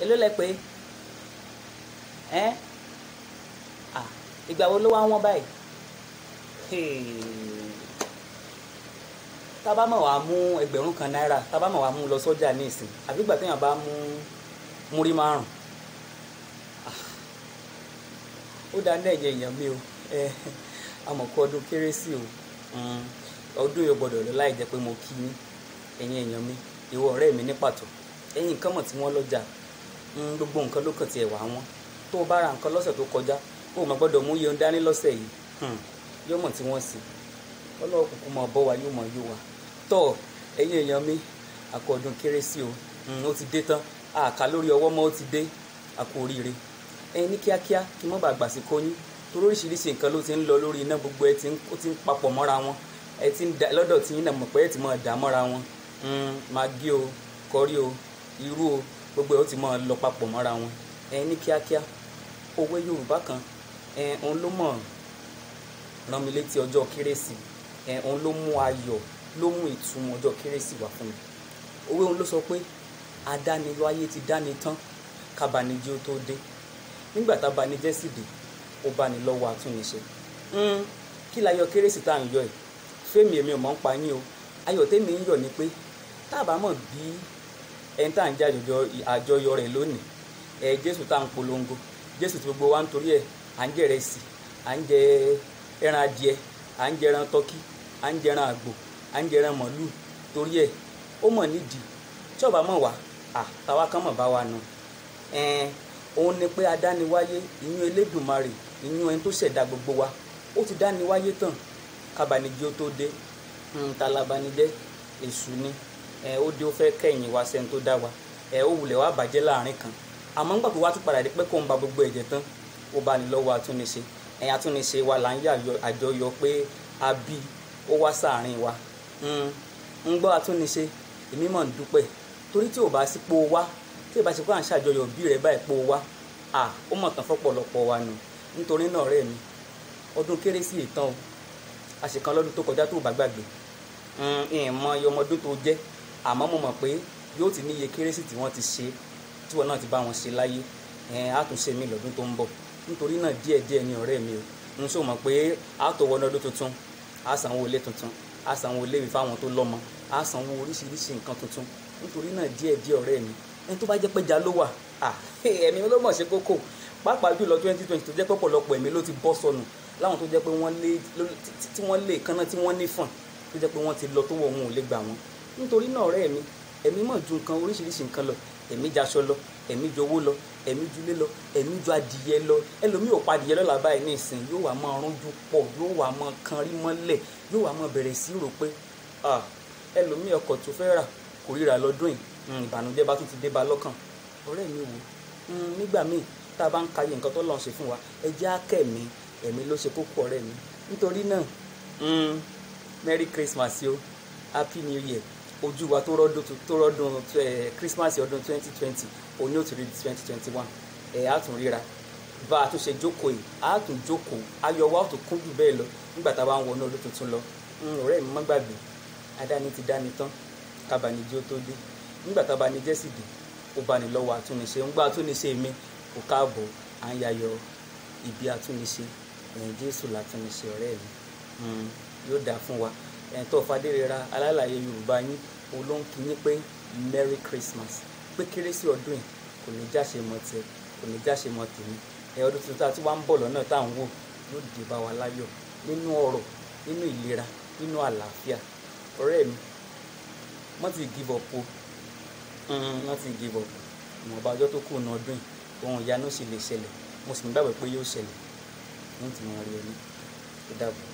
èló lẹ pé ìgbà wo ló wá wọ́n báyìí tá bá mọ̀ wá mú ẹgbẹ̀rún kan náírà tá bá mọ̀ wá mú lọ sọ́jà ní ìsìn àbí ìgbà téèyàn bá mú múrí márùn ó dá ní ẹ̀yẹ èèyàn mi o àmọ̀kọ́ ọdún kérésì o ọdún yóò gbọ́dọ̀ lọ láì jẹ́ pé mo kí yín ẹ̀yin èèyàn mi ìwọ ọ̀rẹ́ mi ní pàtó ẹ̀yin nǹkan mọ̀ tí wọ́n lọ́jà gbogbo nǹkan ló kàn tiẹ̀ wá wọn tó o bá ra nǹkan lọ́sẹ̀ tó kọjá ó mà gbọ́dọ̀ mú iye dání lọ́sẹ̀ yìí yóò mọ̀ tí wọ́n sì ọlọ́wọ́ kúkú mọ̀ bọ́ wa yóò mọ̀ yóò wá tọ́ ẹ̀yin èèyàn mi àkó ọdún kérésì o ó ti dé tán àká lórí ọwọ́ mọ́ ó ti dé àkó oríire ẹ̀yin ní kíákíá kí mọ́ bá gbà sí kóyún torí oríṣiríṣi nǹkan ló ti ń lọ lórí iná gbogbo ó ti ń papọ̀ mọ́ra wọn ti ń da lọ́dọ̀ tí yín náà mọ̀ pé ẹ ti máa dà mọ́ra wọn magi o kọrí o irú o gbogbo ó ti máa lọ papọ̀ mọ́ra wọn ẹ̀yin ní kíákíá òwe Yorùbá kan òun ló mọ̀ rán mi létí ọjọ́ kérésì òun ló mú ayọ̀ ló mú ìtumọ̀ ọjọ́ kérésì wá fún mi òwe òun ló sọ pé adániwáyé ti dáni tán kábàánijẹ́ ó tó dé nígbà tá a bá ní jẹ́ sì dé ó bá ní lọ́wọ́ àtúnṣe kí láyọ̀ kérésì tá à ń yọ ẹ̀ fẹ́mi èmi ò mọ̀ ń pa yín o ayọ̀ tèmi ń yọ̀ ni pé tá a bá mọ̀ bí ẹni tá à ń jẹ́ àjọyọ̀ rẹ̀ lónìí Jésù tá à ń polongo Jésù tí gbogbo wa ń torí ẹ̀ à ń jẹ ìrẹsì à ń jẹ ẹran adìẹ à ń jẹ ẹran tọ́kí à ń jẹ ẹran àgbò à ń jẹ ẹran màlúù torí ẹ̀ ó mọ̀ nídìí tí ọba mọ̀ wá táwa kan mọ̀ bá wa nù òun ni pé adániwáyé ìyún Elédùmarè ìyún ẹni tó ṣẹ̀dá gbogbo wa ó ti dániwáyé tán kábàánijẹ́ ó tó dé talabanijẹ́ èṣù ni ó dé ó fẹ́ kẹ́yìn wá sẹ́ni tó dá wa ó wulẹ̀ wá bàjẹ́ láàrin kan àmọ́ nígbà tó wá tún padà dé pé kó ń ba gbogbo ẹ̀jẹ̀ tán ó bá ní lọ́wọ́ àtúnṣe àtúnṣe wa là ń yà àjọyọ̀ pé a bí ó wá sáàrin wa ń gbọ́ àtúnṣe èmi mọ̀ ń dúpẹ́ torí tí ò bá sí pò wá tí ò bá ṣe pé à ń ṣàjọyọ̀ bí rẹ̀ báyìí pò wá ó mọ̀ tán fọ́pọ̀lọpọ̀ wa nù nítorí náà ọ̀rẹ́ mi ọdún kérésì ìtàn o àṣekan lọ́dún tó kọjá tó bá gbàgbé ìmọ̀ iye ọmọdún tó jẹ́ àmọ́ mo mọ̀ pé yóò ti ní iye kérésì tí wọ́n ti ṣe tí wọ́n náà ti bá wọn ṣe láyé á tún ṣe mí lọ́dún tó ń bọ̀ nítorí náà díẹ̀díẹ̀ ni ọ̀rẹ́ mi o ń sọ mọ̀ pé á tó wọnú ọdún tuntun á sanwó ilé tuntun á sanwó ilé ìwé fáwọn tó lọ́mọ á sanwó oríṣiríṣi nǹkan tuntun nítorí náà díẹ̀díẹ̀ ọ̀rẹ́ mi ẹni tó bá jẹ́ pé já ló wà ẹ̀mí ló mọ̀ ṣe kókó pàápàá jùlọ 2020 tó jẹ́ pé ọ̀pọ̀lọpọ̀ ẹ̀mí ló ti bọ́ sọnù láwọn tó jẹ́ pé wọ́n lé kánná tí wọ́n ní fọ̀n tó jẹ́ pé wọ́n ti lọ tó wọ̀ wọn ò lè gbà wọ́n nítorí náà ọ̀rẹ́ mi ẹ̀mí mọ̀ ju nǹkan oríṣiríṣi nǹkan lọ ẹ̀mí jaṣọ lọ ẹ̀mí jowó lọ ẹ̀mí julé lọ ẹ̀mí ju adìyẹ lọ ẹlòmíì ò pa adìyẹ lọ́la báyìí ní ìsìn yóò wá máa rúnjú pọ̀ yóò wá máa kan rí mọ́lẹ̀ yóò wá máa bẹ̀rẹ̀ sí rò pé ẹlòmíì ọkọ̀ tó fẹ́ rà kò ríra lọ́dún yìí ìbànújẹ́ bá tún ti dé bá lọ́kàn ọ̀rẹ́ mi wò nígbà míì tá a bá ń kayé nǹkan tó lọ́n ṣe fún wa ẹ jẹ́ àkẹ́mi ẹ̀mí ló ṣe kókó ọ̀rẹ́ mi nítorí náà Merry Christmas yo Happy New Year ojú wa tó rọ́dún Christmas ọdún 2020 òní ò ti rí 2021 á tún ríra bá a tún ṣe jókòó yìí á tún jókòó ayọ̀ wa ó tún kún jù bẹ́ẹ̀ lọ nígbà tá a bá ń wọnú ọdún tuntun lọ ọ̀rẹ́ mi má gbàgbé adáni ti dáni tán kábàánijẹ́ ó tó dé nígbà tá a bá ní jẹ́ sì dé ó bá ní lọ́wọ́ àtúnṣe ń gbá àtúnṣe mi kò káàbọ̀ à ń yayọ̀ ìbí àtúnṣe Jésù látúnṣe ọ̀rẹ́ mi yóò dáa fún wa tó Fadérera alálàyé Yorùbá yín olóhùn kí yín pé Merry Christmas pé kérésì ọdún yìí kò ní jáṣe mọ́ tiẹ̀ kò ní jáṣe mọ́ tèmi ọdún tuntun àti wá ń bọ̀ lọ́nà tá à ń wò yóò dé bá wa láyọ̀ nínú ọrọ̀ nínú ìlera nínú àlàáfíà ọ̀rẹ́ mi wọ́n ti give up o wọ́n ti give up ìwọ̀nba ọjọ́ tó kù ní ọdún yìí ohun ìyanu sì lè ṣẹlẹ̀ mo sì ń gbàgbọ́ pé yóò ṣẹlẹ̀ ní ti mọ̀ rí ẹni tó dàbọ̀.